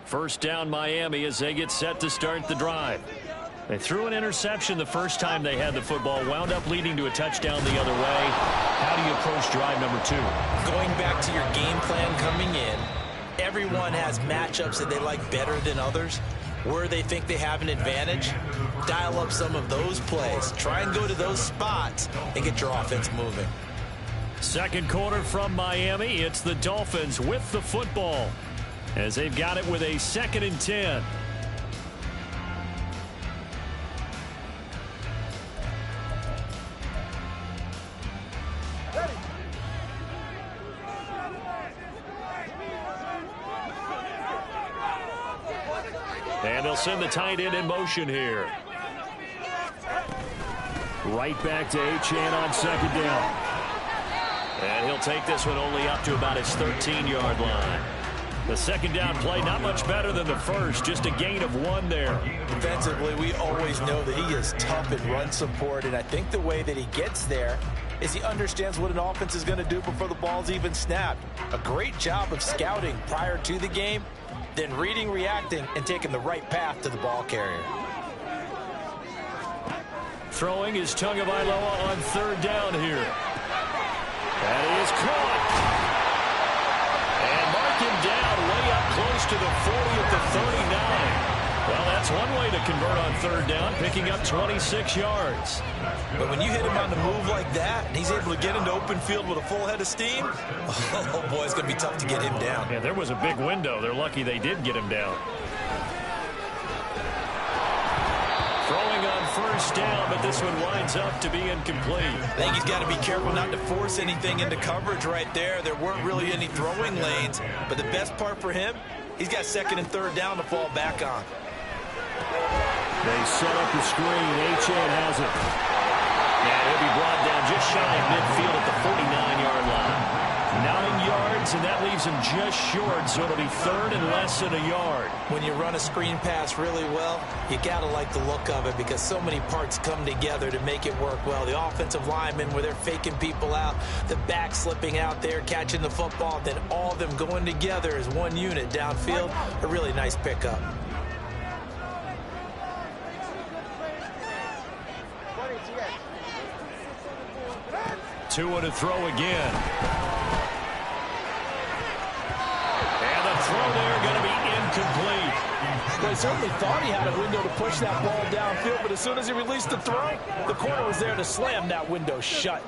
First down Miami as they get set to start the drive. They threw an interception the first time they had the football, wound up leading to a touchdown the other way. How do you approach drive number 2? Going back to your game plan coming in, everyone has matchups that they like better than others. Where they think they have an advantage, dial up some of those plays. Try and go to those spots and get your offense moving. Second quarter from Miami. It's the Dolphins with the football as they've got it with a 2nd and 10. And they'll send the tight end in motion here. Right back to Achane on 2nd down. And he'll take this one only up to about his 13-yard line. The 2nd down play not much better than the first, just a gain of 1 there. Defensively, we always know that he is tough in run support, and I think the way that he gets there is he understands what an offense is going to do before the ball's even snapped. A great job of scouting prior to the game, then reading, reacting, and taking the right path to the ball carrier. Throwing is Tagovailoa on 3rd down here. That is caught. And mark him down way up close to the 40 at the 39. Well, that's one way to convert on 3rd down, picking up 26 yards. But when you hit him on the move like that, and he's able to get into open field with a full head of steam, oh boy, it's going to be tough to get him down. Yeah, there was a big window. They're lucky they did get him down. Throwing on 1st down, but this one winds up to be incomplete. I think he's got to be careful not to force anything into coverage right there. There weren't really any throwing lanes, but the best part for him, he's got 2nd and 3rd down to fall back on. They set up the screen. Achane has it. And he'll be brought down just shy of midfield at the 49-yard line. 9 yards, and that leaves him just short, so it'll be 3rd and less than a yard. When you run a screen pass really well, you got to like the look of it because so many parts come together to make it work well. The offensive linemen, where they're faking people out, the back slipping out there, catching the football, then all of them going together as one unit downfield. A really nice pickup. Tua to throw again. And the throw there going to be incomplete. Well, he certainly thought he had a window to push that ball downfield, but as soon as he released the throw, the corner was there to slam that window shut.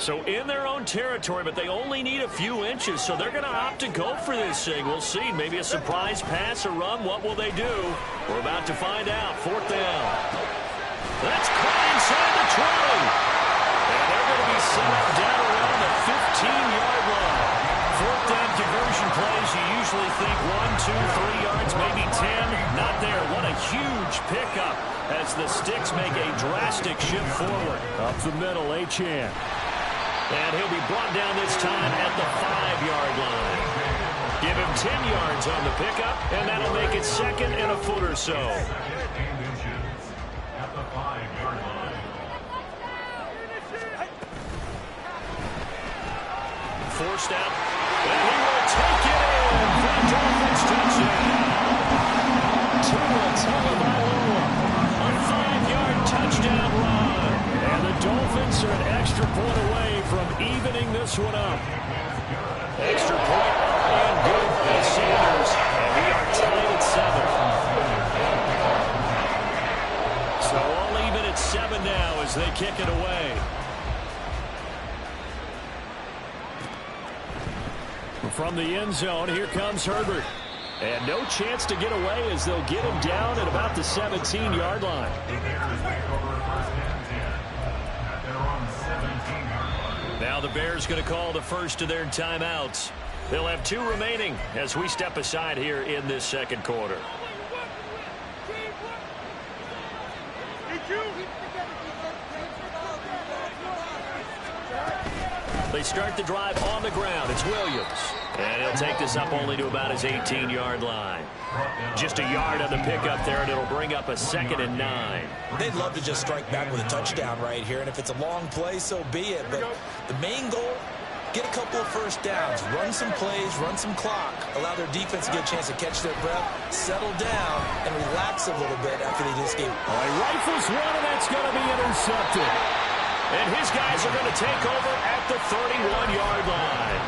So in their own territory, but they only need a few inches, so they're going to opt to go for this thing. We'll see. Maybe a surprise pass or run. What will they do? We're about to find out. 4th down. That's caught inside the 20. And they're going to be set up down around the 15-yard line. 4th down conversion plays, you usually think 1, 2, 3 yards, maybe 10. Not there. What a huge pickup as the Sticks make a drastic shift forward. Up the middle, Achane. And he'll be brought down this time at the 5-yard line. Give him 10 yards on the pickup, and that'll make it 2nd and a foot or so. At the 5-yard line. 4th out. And he will take it in for the Dolphins touchdown. Tua Tagovailoa, a 5-yard touchdown run. And the Dolphins are an extra point away from evening this one up. Extra point and good by Sanders. And we are tied at 7. So all even at 7 now as they kick it away. From the end zone, here comes Herbert. And no chance to get away as they'll get him down at about the 17-yard line. Now the Bears going to call the first of their timeouts. They'll have 2 remaining as we step aside here in this 2nd quarter. They start the drive on the ground. It's Williams. And he'll take this up only to about his 18-yard line. Just a yard on the pickup there, and it'll bring up a 2nd and 9. They'd love to just strike back with a touchdown right here, and if it's a long play, so be it. But the main goal, get a couple of first downs, run some plays, run some clock, allow their defense to get a chance to catch their breath, settle down, and relax a little bit after they just gave. Oh, he rifles one, and that's going to be intercepted. And his guys are going to take over at the 31-yard line.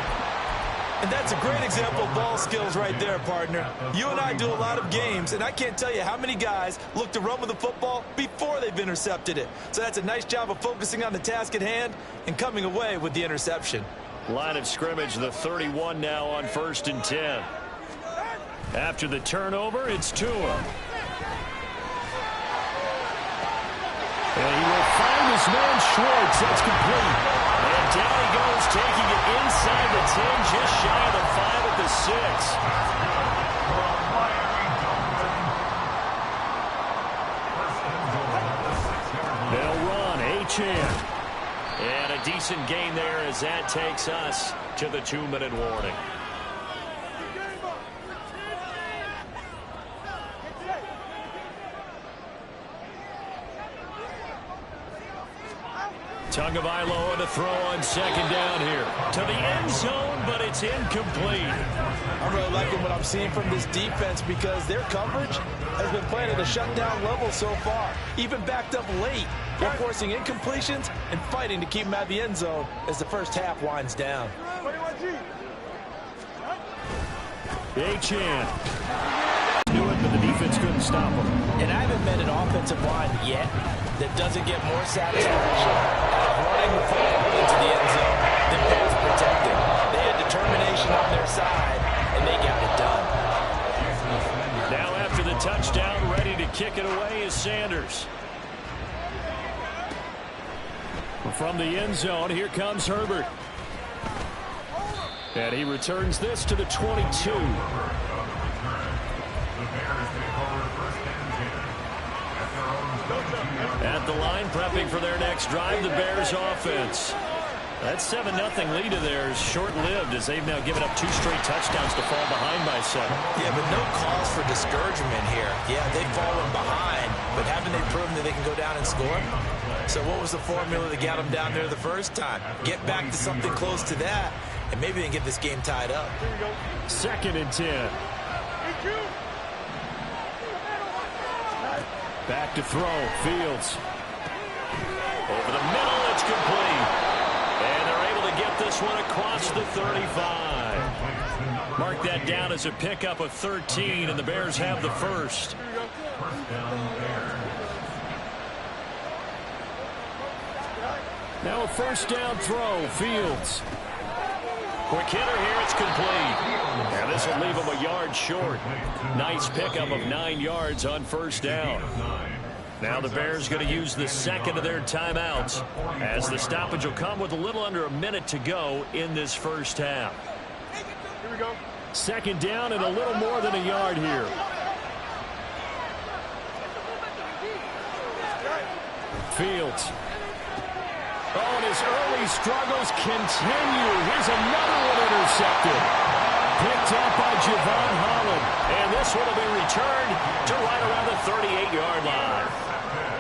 And that's a great example of ball skills right there, partner. You and I do a lot of games, and I can't tell you how many guys look to run with the football before they've intercepted it. So that's a nice job of focusing on the task at hand and coming away with the interception. Line of scrimmage, the 31 now on 1st and 10. After the turnover, it's Tua. And he will find his man Schwartz. That's complete. And down he goes, taking it inside the 10, just shy of the 5 at the 6. They'll run, Achane. And a decent gain there as that takes us to the 2-minute warning. Tagovailoa to throw on 2nd down here. To the end zone, but it's incomplete. I'm really liking what I'm seeing from this defense because their coverage has been playing at a shutdown level so far. Even backed up late. They're forcing incompletions and fighting to keep them at the end zone as the first half winds down. Achane. Knew it, but the defense couldn't stop him. And I haven't met an offensive line yet that doesn't get more satisfaction out of running the football into the end zone than pass protecting. They had determination on their side, and they got it done. Now after the touchdown, ready to kick it away is Sanders. From the end zone, here comes Herbert. And he returns this to the 22. At the line, prepping for their next drive, the Bears offense. That 7-0 lead of theirs short-lived as they've now given up 2 straight touchdowns to fall behind by 7. Yeah, but no cause for discouragement here. Yeah, they've fallen behind, but haven't they proven that they can go down and score? So what was the formula that got them down there the first time? Get back to something close to that, and maybe they can get this game tied up. 2nd and 10. Back to throw, Fields. Over the middle, it's complete. And they're able to get this one across the 35. Mark that down as a pickup of 13, and the Bears have the first. Now a first down throw, Fields. Quick hitter here, it's complete. And this will leave him a yard short. Nice pickup of 9 yards on first down. Now the Bears going to use the second of their timeouts as the stoppage will come with a little under a minute to go in this first half. Here we go. 2nd down and a little more than a yard here. Fields. Oh, and his early struggles continue. Here's another one intercepted. Picked up by Javon Holland. And this one will be returned to right around the 38-yard line.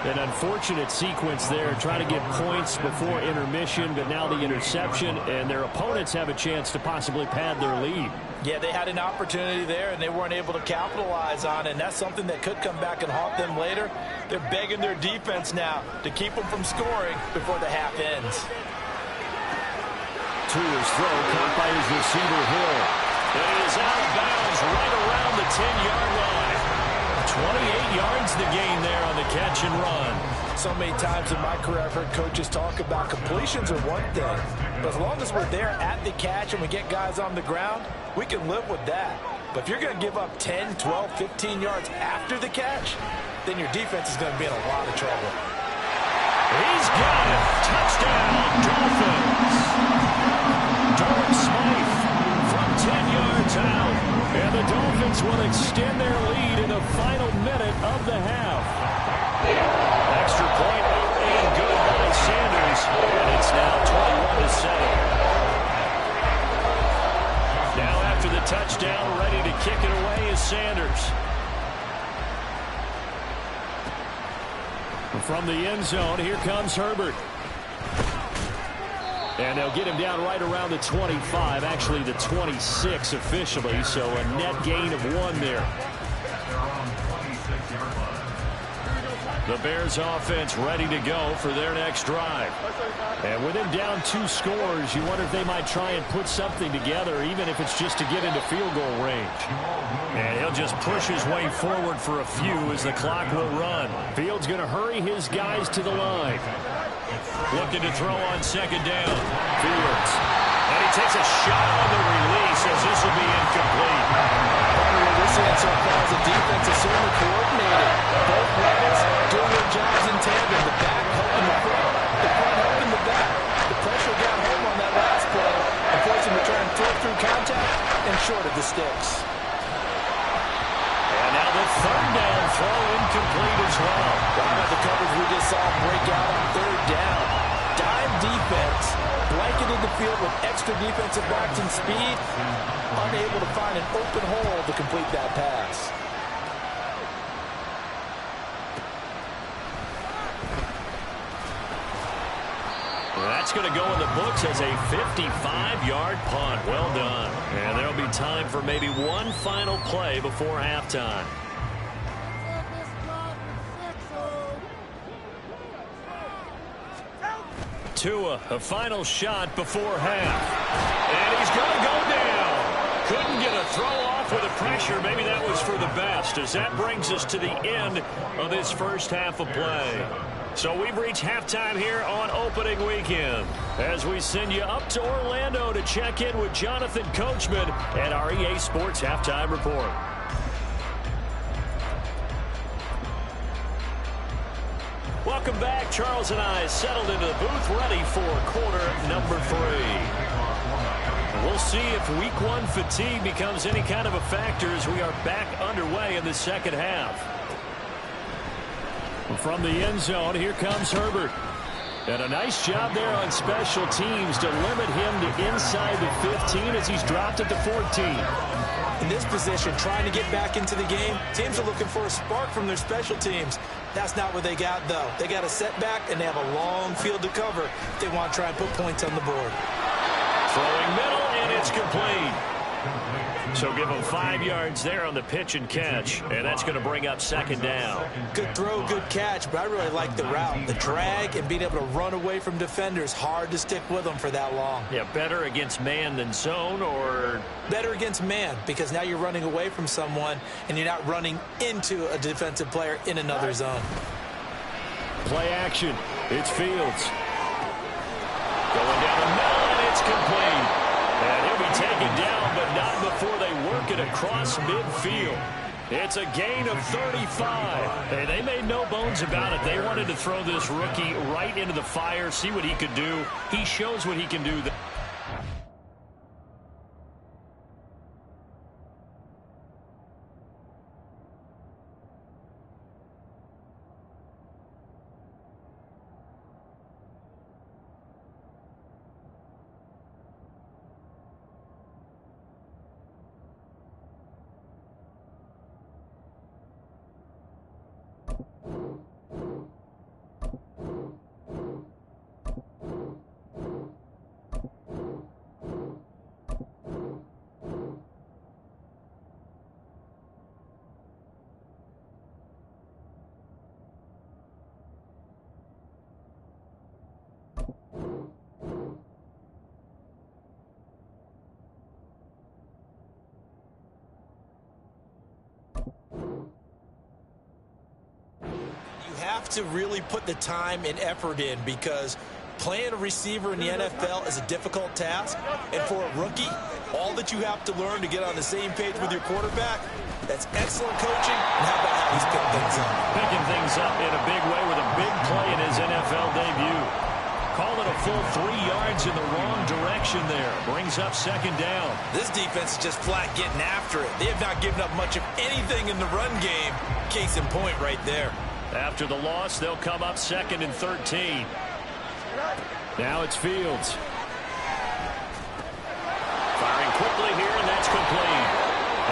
An unfortunate sequence there, trying to get points before intermission, but now the interception, and their opponents have a chance to possibly pad their lead. Yeah, they had an opportunity there, and they weren't able to capitalize on it, and that's something that could come back and haunt them later. They're begging their defense now to keep them from scoring before the half ends. To his throw, caught by his receiver, Hill. And he is out of bounds right around the 10-yard line. 28 yards the gain there on the catch and run. So many times in my career I've heard coaches talk about completions are one thing, but as long as we're there at the catch and we get guys on the ground, we can live with that. But if you're going to give up 10, 12, 15 yards after the catch, then your defense is going to be in a lot of trouble. He's got it. Touchdown, Dolphins. Durham Smythe from 10 yards out. And the Dolphins will extend their lead in the final minute of the half. Extra From the end zone, here comes Herbert. And they'll get him down right around the 25, actually the 26 officially, so a net gain of 1 there. The Bears offense ready to go for their next drive. And with him down 2 scores, you wonder if they might try and put something together, even if it's just to get into field goal range. And he'll just push his way forward for a few as the clock will run. Fields going to hurry his guys to the line. Looking to throw on second down. Fields. And he takes a shot on the release as this will be incomplete. What we're seeing so far as the defense is certainly coordinated. Both levels doing their jobs in tandem. The back helping the front helping the back. The pressure got home on that last play and forced him to try and throw through contact and short of the sticks. And now the third down throw incomplete as well. How about the coverage we just saw break out on third down? Dime defense, blanketed the field with extra defensive backs and speed, unable to find an open hole to complete that pass. That's going to go in the books as a 55-yard punt. Well done. And there'll be time for maybe one final play before halftime. Tua, a final shot before half. And he's going to go down. Couldn't get a throw off with the pressure. Maybe that was for the best, as that brings us to the end of this first half of play. So we've reached halftime here on opening weekend as we send you up to Orlando to check in with Jonathan Coachman at our EA Sports Halftime Report. Welcome back. Charles and I settled into the booth ready for quarter number 3. We'll see if week 1 fatigue becomes any kind of a factor as we are back underway in the second half. From the end zone, here comes Herbert. And a nice job there on special teams to limit him to inside the 15 as he's dropped at the 14. In this position, trying to get back into the game, teams are looking for a spark from their special teams. That's not what they got, though. They got a setback, and they have a long field to cover if they want to try and put points on the board. Throwing middle, and it's complete. So give them 5 yards there on the pitch and catch, and that's going to bring up second down. Good throw, good catch, but I really like the route. The drag and being able to run away from defenders, hard to stick with them for that long. Yeah, better against man than zone, or? Better against man, because now you're running away from someone, and you're not running into a defensive player in another zone. Play action. It's Fields. Going down the middle, and it's complete. And he'll be taken down, but not before they work it across midfield. It's a gain of 35. Hey, they made no bones about it. They wanted to throw this rookie right into the fire, see what he could do. He shows what he can do. Have to really put the time and effort in, because playing a receiver in the NFL is a difficult task, and for a rookie, all that you have to learn to get on the same page with your quarterback, that's excellent coaching. And how about how he's picking things up? Picking things up in a big way with a big play in his NFL debut. Call it a full 3 yards in the wrong direction there. Brings up second down. This defense is just flat getting after it. They have not given up much of anything in the run game. Case in point right there. After the loss, they'll come up second and 13. Now it's Fields. Firing quickly here, and that's complete.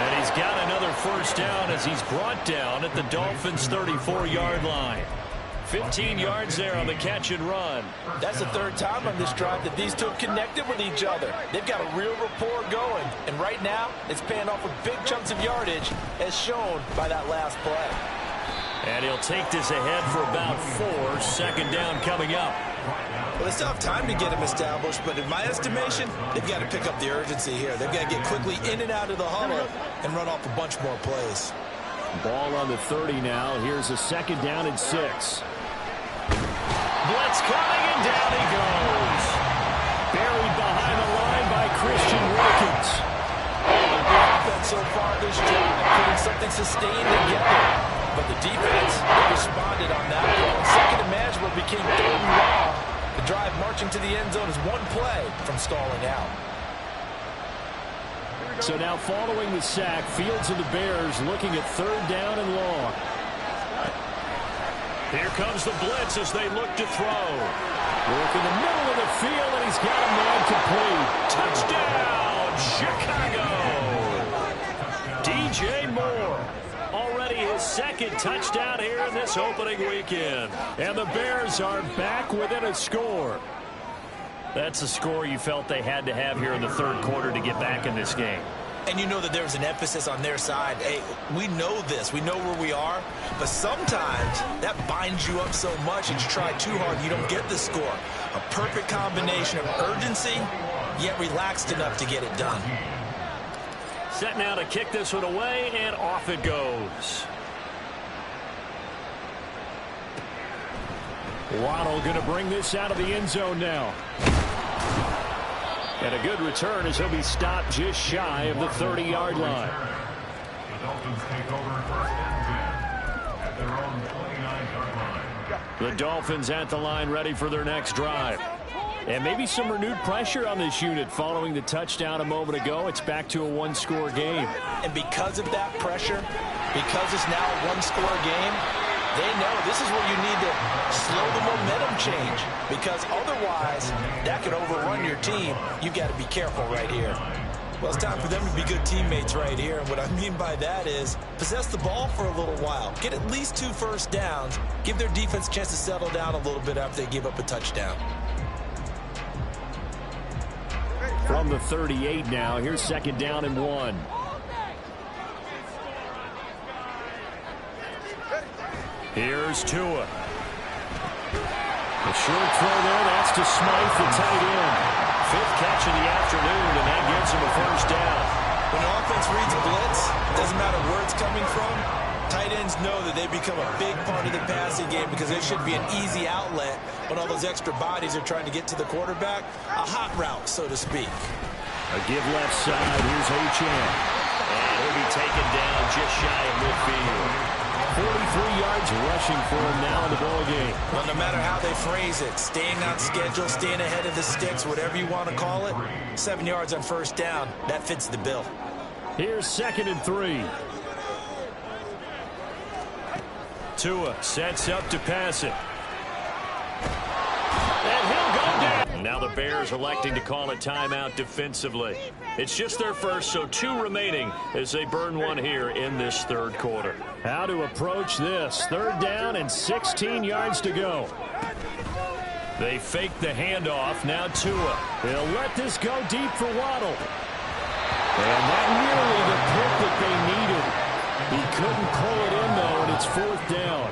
And he's got another first down as he's brought down at the Dolphins' 34-yard line. 15 yards there on the catch and run. That's the third time on this drive that these two have connected with each other. They've got a real rapport going, and right now it's paying off with big chunks of yardage, as shown by that last play. And he'll take this ahead for about 4. Second down coming up. Well, they still have time to get him established, but in my estimation, they've got to pick up the urgency here. They've got to get quickly in and out of the huddle and run off a bunch more plays. Ball on the 30 now. Here's a second down and 6. Blitz coming, and down he goes. Buried behind the line by Christian Wilkins. The offense so far this drive, putting something sustained together. But the defense, they responded on that play. Second and manageable became third and long. The drive marching to the end zone is one play from stalling out. So now following the sack, Fields and the Bears looking at third down and long. Here comes the blitz as they look to throw. Work in the middle of the field, and he's got a man complete. Touchdown, Chicago! DJ Moore. Already his second touchdown here in this opening weekend. And the Bears are back within a score. That's a score you felt they had to have here in the third quarter to get back in this game. And you know that there was an emphasis on their side. Hey, we know this. We know where we are. But sometimes that binds you up so much and you try too hard, you don't get the score. A perfect combination of urgency, yet relaxed enough to get it done. Set now to kick this one away, and off it goes. Waddle going to bring this out of the end zone now. And a good return as he'll be stopped just shy of the 30-yard line. The Dolphins take over first and 10 at their own 29-yard line. The Dolphins at the line ready for their next drive. And maybe some renewed pressure on this unit following the touchdown a moment ago. It's back to a one-score game. And because of that pressure, because it's now a one-score game, they know this is where you need to slow the momentum change, because otherwise that could overrun your team. You've got to be careful right here. Well, it's time for them to be good teammates right here. And what I mean by that is possess the ball for a little while. Get at least 2 first downs. Give their defense a chance to settle down a little bit after they give up a touchdown. From the 38 now, here's second down and 1. Here's Tua. A short throw there. That's to Smythe, the tight end. 5th catch of the afternoon, and that gets him a first down. When an offense reads blitz, it doesn't matter where it's coming from. Tight ends know that they become a big part of the passing game because there should be an easy outlet when all those extra bodies are trying to get to the quarterback. A hot route, so to speak. A give left side. Here's Achane. And he'll be taken down just shy of midfield. 43 yards rushing for him now in the ball game. Well, no matter how they phrase it, staying on schedule, staying ahead of the sticks, whatever you want to call it, 7 yards on first down, that fits the bill. Here's second and 3. Tua sets up to pass it. And he'll go down. Now the Bears electing to call a timeout defensively. It's just their first, so 2 remaining as they burn one here in this third quarter. How to approach this. Third down and 16 yards to go. They fake the handoff. Now Tua. They'll let this go deep for Waddle. And that nearly the pick that they needed. He couldn't pull it in, though, and it's 4th down.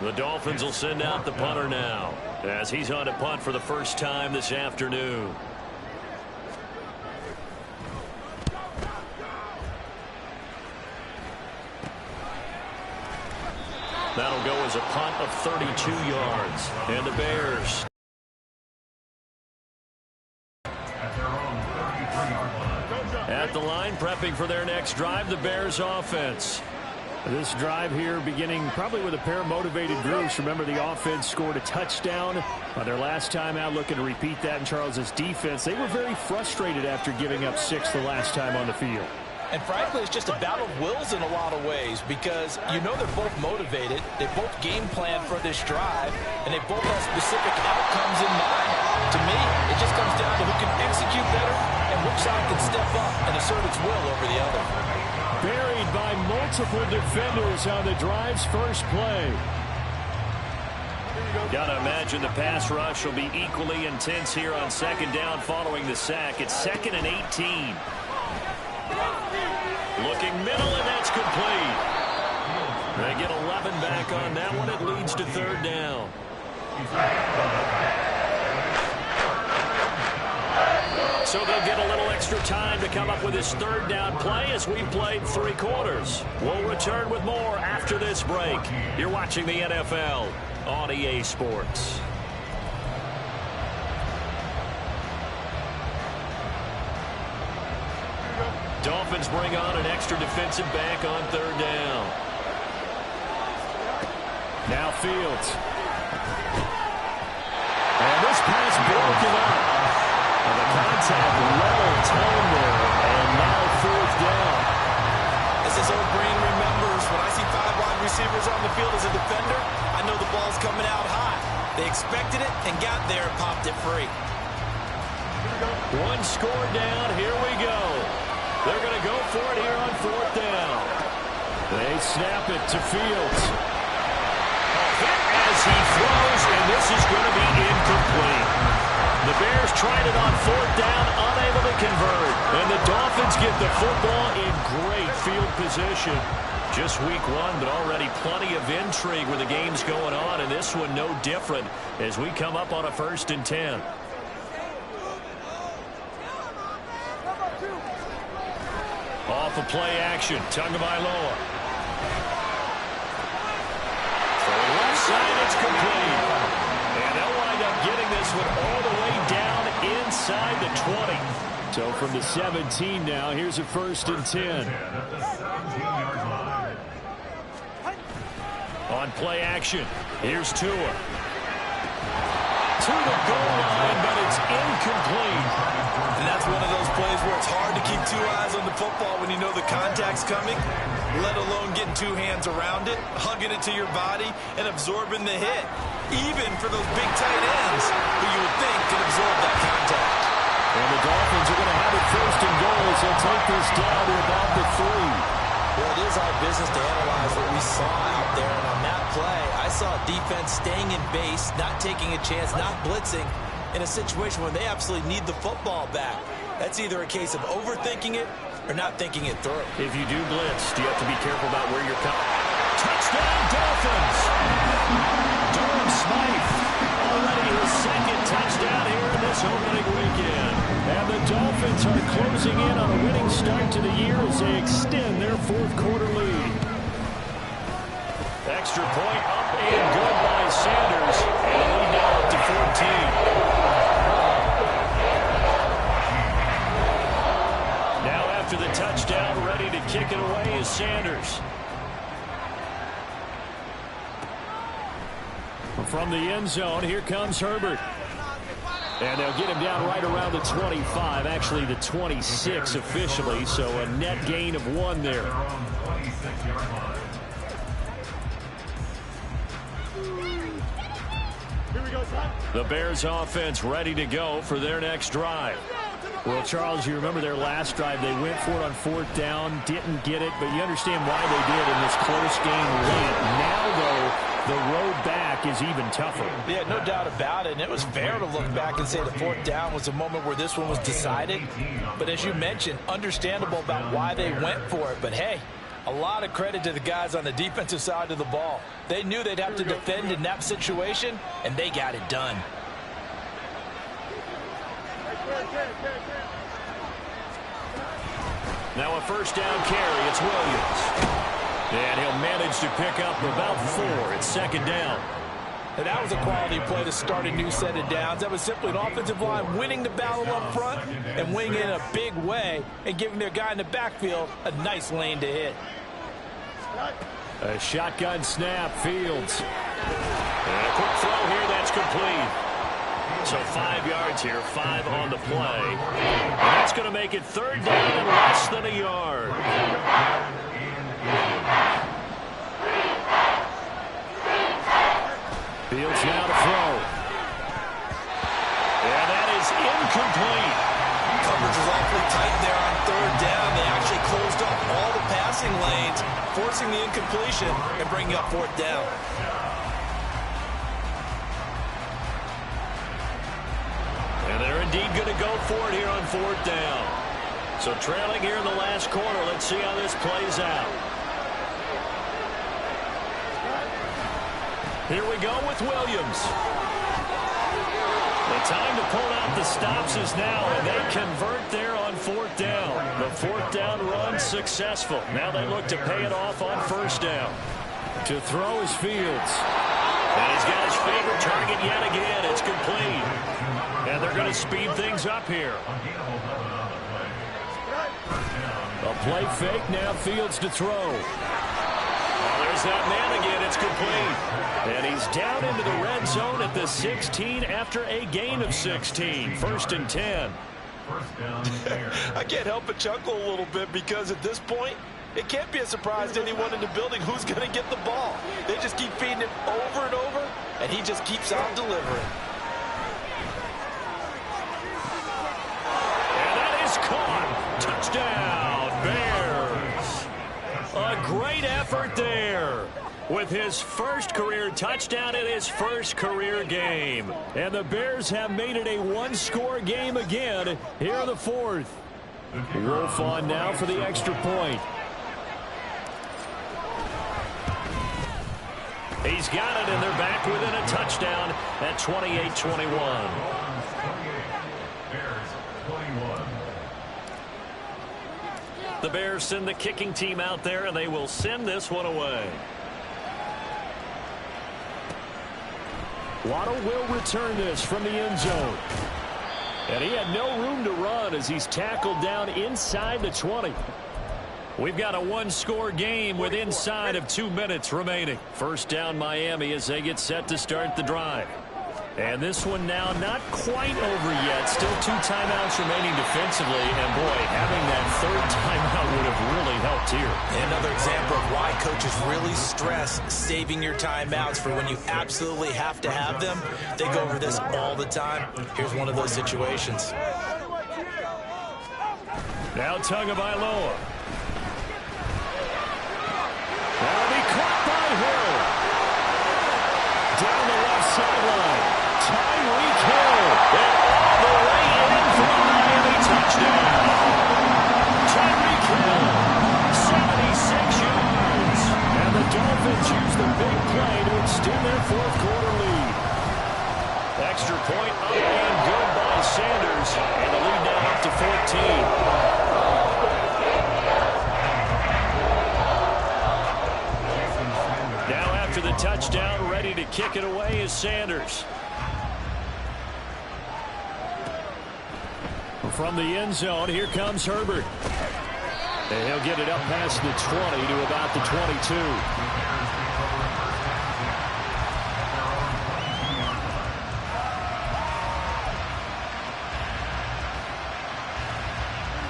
The Dolphins will send out the punter now as he's on to punt for the first time this afternoon. That'll go as a punt of 32 yards. And the Bears. At the line, prepping for their next drive, the Bears offense. This drive here beginning probably with a pair of motivated groups. Remember, the offense scored a touchdown on their last time out, looking to repeat that in Charles's defense. They were very frustrated after giving up 6 the last time on the field. And frankly, it's just a battle of wills in a lot of ways, because you know they're both motivated, they both game plan for this drive, and they both have specific outcomes in mind. To me, it just comes down to who can execute better and which side can step up and assert its will over the other. Buried by multiple defenders on the drive's first play. Gotta imagine the pass rush will be equally intense here on second down following the sack. It's 2nd and 18. Looking middle, and that's complete. They get 11 back on that one. It leads to 3rd down. So they'll get a little extra time to come up with his 3rd down play as we've played 3 quarters. We'll return with more after this break. You're watching the NFL on EA Sports. Dolphins bring on an extra defensive back on 3rd down. Now Fields. And this pass broken up. And the contact level tone there. And now 4th down. As his old brain remembers, when I see 5 wide receivers on the field as a defender, I know the ball's coming out high. They expected it and got there and popped it free. 1 score down. Here we go. They're going to go for it here on 4th down. They snap it to Fields. Hit as he throws, and this is going to be incomplete. The Bears tried it on 4th down, unable to convert. And the Dolphins get the football in great field position. Just week 1, but already plenty of intrigue where the game's going on, and this one no different as we come up on a 1st and 10. Off of play action, Tagovailoa. For the left side, it's complete. And they'll wind up getting this one all the way down inside the 20. So from the 17 now, here's a 1st and 10. On play action, here's Tua. To the goal line, but it's incomplete. And that's one of those plays where it's hard to keep 2 eyes on the football when you know the contact's coming, let alone getting 2 hands around it, hugging it to your body, and absorbing the hit. Even for those big tight ends who you would think can absorb that contact. And the Dolphins are going to have it 1st and goal, so they'll take this down to about the 3. Well, it is our business to analyze what we saw out there, and on that play, I saw defense staying in base, not taking a chance, not blitzing, in a situation where they absolutely need the football back. That's either a case of overthinking it or not thinking it through. If you do blitz, do you have to be careful about where you're coming? Touchdown, Dolphins! Durham Smythe, already his 2nd touchdown here in this opening weekend. And the Dolphins are closing in on a winning start to the year as they extend their 4th quarter lead. Extra point up and good by Sanders. And the lead now up to 14. Now after the touchdown, ready to kick it away is Sanders. From the end zone, here comes Herbert. And they'll get him down right around the 25, actually the 26 officially, so a net gain of 1 there. The Bears offense ready to go for their next drive. Well, Charles, you remember their last drive. They went for it on 4th down, didn't get it, but you understand why they did in this close game late. Now, though, the road back is even tougher. Yeah, no doubt about it. And it was fair to look back and say the 4th down was a moment where this one was decided. But as you mentioned, understandable about why they went for it. But, hey, a lot of credit to the guys on the defensive side of the ball. They knew they'd have to defend in that situation, and they got it done. Now a 1st down carry. It's Williams. And he'll manage to pick up about 4. It's 2nd down. And that was a quality play to start a new set of downs. That was simply an offensive line winning the battle up front and winning it in a big way and giving their guy in the backfield a nice lane to hit. A shotgun snap, Fields. And a quick throw here, that's complete. So 5 yards here, 5 on the play. And that's going to make it 3rd down and less than a yard. Fields now to throw. And that is incomplete. Coverage is awfully tight there on 3rd down. They actually closed off all the passing lanes, forcing the incompletion and bringing up 4th down. indeed going to go for it here on 4th down. So trailing here in the last quarter. Let's see how this plays out. Here we go with Williams. The time to pull out the stops is now, and they convert there on 4th down. The 4th down run successful. Now they look to pay it off on 1st down. To throw is Fields. And he's got his favorite target yet again. It's complete. And they're going to speed things up here. A play fake, now Fields to throw. There's that man again. It's complete. And he's down into the red zone at the 16 after a gain of 16. 1st and 10. I can't help but chuckle a little bit because at this point, it can't be a surprise to anyone in the building who's going to get the ball. They just keep feeding him over and over, and he just keeps on delivering. And that is caught. Touchdown, Bears. A great effort there with his first career touchdown in his first career game. And the Bears have made it a one-score game again here in the 4th. Wolf on now for the extra point. He's got it, and they're back within a touchdown at 28-21. The Bears send the kicking team out there, and they will send this one away. Waddle will return this from the end zone. And he had no room to run as he's tackled down inside the 20. We've got a one-score game with inside of 2 minutes remaining. 1st down Miami as they get set to start the drive. And this one now not quite over yet. Still 2 timeouts remaining defensively. And, boy, having that 3rd timeout would have really helped here. Another example of why coaches really stress saving your timeouts for when you absolutely have to have them. They go over this all the time. Here's one of those situations. Now Tagovailoa. That'll be caught by Hill. Down the left sideline. Tyreek Hill. And all the way in for a Miami touchdown. Tyreek Hill, 76 yards. And the Dolphins use the big play to extend their 4th quarter lead. Extra point up and good by Sanders. And the lead now up to 14. After the touchdown, ready to kick it away is Sanders. From the end zone, here comes Herbert. And he'll get it up past the 20 to about the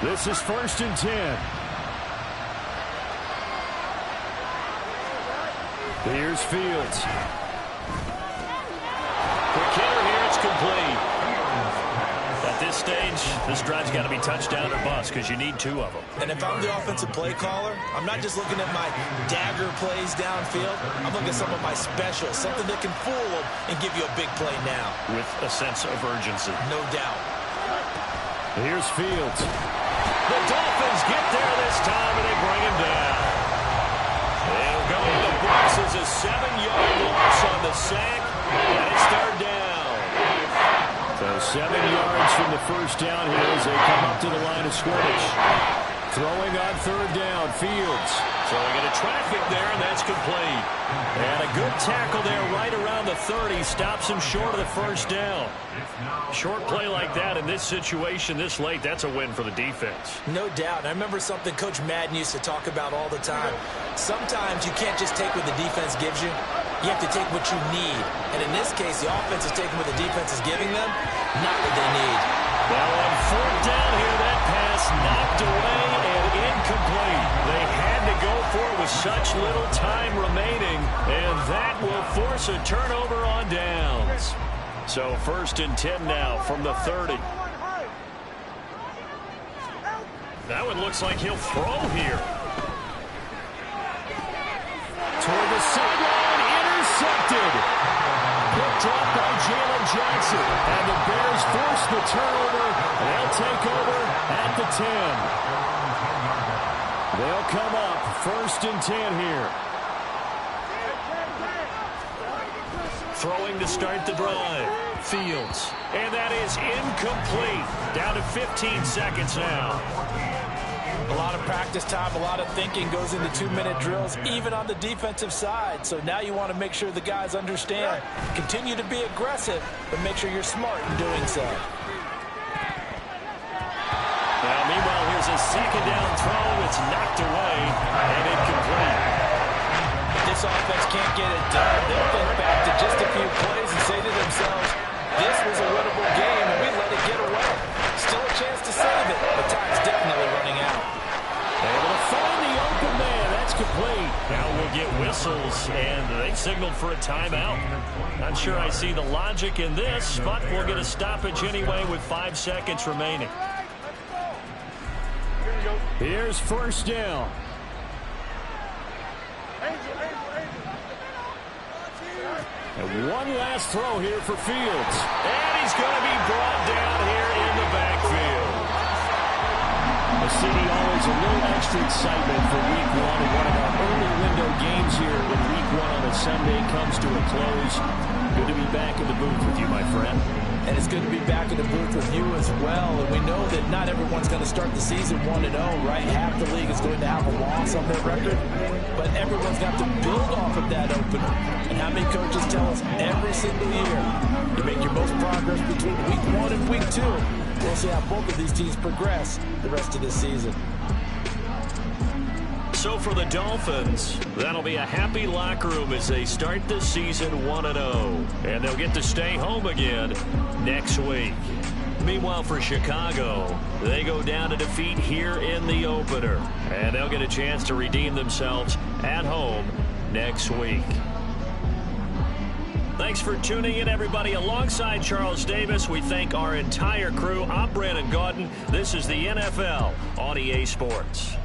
22. This is 1st and 10. Here's Fields. Quick hitter here, it's complete. At this stage, this drive's got to be touchdown or bust because you need 2 of them. And if I'm the offensive play caller, I'm not just looking at my dagger plays downfield. I'm looking at some of my specials, something that can fool them and give you a big play now. With a sense of urgency. No doubt. Here's Fields. The Dolphins get there this time, and they bring him down. They'll go to the box as a 7-yard loss on the sack, and it's 3rd down. So 7 yards from the 1st down here as they come up to the line of scrimmage. Throwing on 3rd down, Fields. Throwing into traffic there, and that's complete. And a good tackle there right around the 30. Stops him short of the 1st down. Short play like that in this situation this late, that's a win for the defense. No doubt. I remember something Coach Madden used to talk about all the time. Sometimes you can't just take what the defense gives you. You have to take what you need. And in this case, the offense is taking what the defense is giving them, not what they need. Well, on 4th down here, that pass knocked away and incomplete. They had to go for it with such little time remaining, and that will force a turnover on downs. So 1st and 10 now from the 30. That one looks like he'll throw here. Toward the sideline, intercepted. Picked up by Jalen Johnson. And the Bears force the turnover. They'll take over at the 10. They'll come up 1st and 10 here. Throwing to start the drive. Fields. And that is incomplete. Down to 15 seconds now. A lot of practice time, a lot of thinking goes into 2-minute drills, even on the defensive side. So now you want to make sure the guys understand. Continue to be aggressive, but make sure you're smart in doing so. Now, meanwhile, here's a 2nd down throw. It's knocked away and incomplete. This offense can't get it done. They'll think back to just a few plays and say to themselves, this was a winnable game, and we let it get away. Still a chance to save it, but time's definitely running out. Able to find the open man. That's complete. Now we'll get whistles, and they signaled for a timeout. Not sure I see the logic in this, but we'll get a stoppage anyway with 5 seconds remaining. Here's 1st down. And one last throw here for Fields. And he's going to be brought down here in the backfield. The city always a little extra excitement for Week 1. And one of our early window games here when Week 1 on a Sunday comes to a close. Good to be back in the booth with you, my friend. And it's good to be back in the booth with you as well. And we know that not everyone's going to start the season 1-0, right? Half the league is going to have a loss on their record. But everyone's got to build off of that opener. And how many coaches tell us every single year, you make your most progress between Week 1 and Week 2. We'll see how both of these teams progress the rest of this season. So for the Dolphins, that'll be a happy locker room as they start the season 1-0. And they'll get to stay home again next week. Meanwhile, for Chicago, they go down to defeat here in the opener. And they'll get a chance to redeem themselves at home next week. Thanks for tuning in, everybody. Alongside Charles Davis, we thank our entire crew. I'm Brandon Gaudin. This is the NFL on EA Sports.